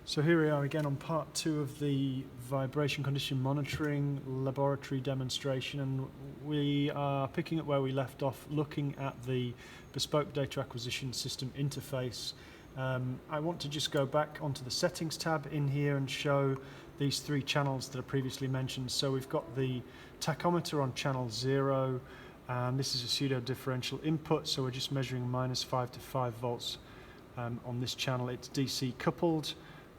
So here we are again on part 2 of the vibration condition monitoring laboratory demonstration, and we are picking up where we left off looking at the bespoke data acquisition system interface. I want to just go back onto the settings tab in here and show these 3 channels that are previously mentioned. So we've got the tachometer on channel 0, and this is a pseudo differential input, so we're just measuring -5 to 5 volts on this channel. It's DC coupled.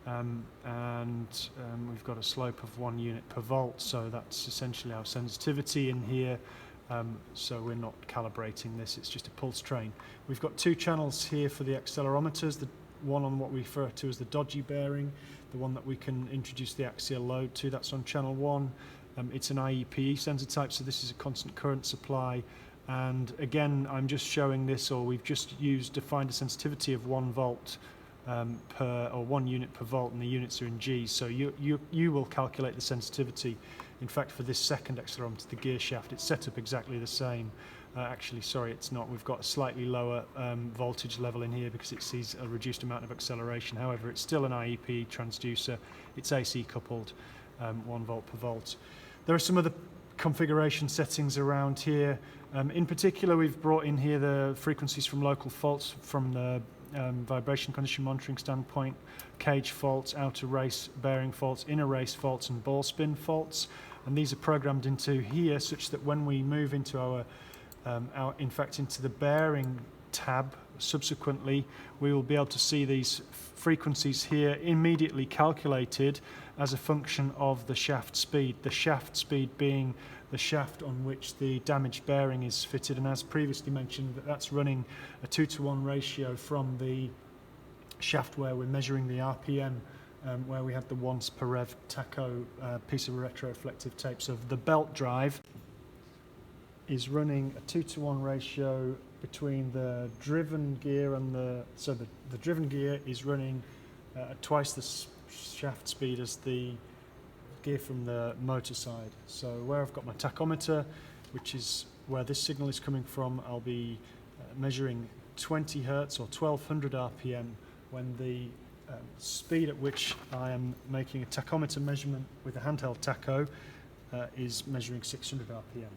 We've got a slope of 1 unit per volt, so that's essentially our sensitivity in here. So we're not calibrating this, it's just a pulse train. We've got 2 channels here for the accelerometers, the one on what we refer to as the dodgy bearing, the one that we can introduce the axial load to, that's on channel 1. It's an IEPE sensor type, so this is a constant current supply. And again, I'm just showing this, or we've just defined a sensitivity of 1 volt or 1 unit per volt, and the units are in Gs, so you will calculate the sensitivity. In fact, for this second accelerometer, the gear shaft, it's set up exactly the same. Actually, sorry, it's not. We've got a slightly lower voltage level in here because it sees a reduced amount of acceleration. However, it's still an IEP transducer. It's AC coupled, 1 volt per volt. There are some other configuration settings around here. In particular, we've brought in here the frequencies from local faults from the vibration condition monitoring standpoint: cage faults, outer race bearing faults, inner race faults, and ball spin faults. And these are programmed into here such that when we move into into the bearing tab subsequently, we will be able to see these frequencies here immediately calculated as a function of the shaft speed. The shaft speed being the shaft on which the damaged bearing is fitted, and as previously mentioned, that's running a 2-to-1 ratio from the shaft where we're measuring the RPM, where we had the once per rev tacho piece of retroreflective tape. So the belt drive is running a 2-to-1 ratio between the driven gear and the driven gear is running at twice the shaft speed as the gear from the motor side. So where I've got my tachometer, which is where this signal is coming from, I'll be measuring 20 Hertz or 1200 RPM when the speed at which I am making a tachometer measurement with a handheld tacho is measuring 600 RPM.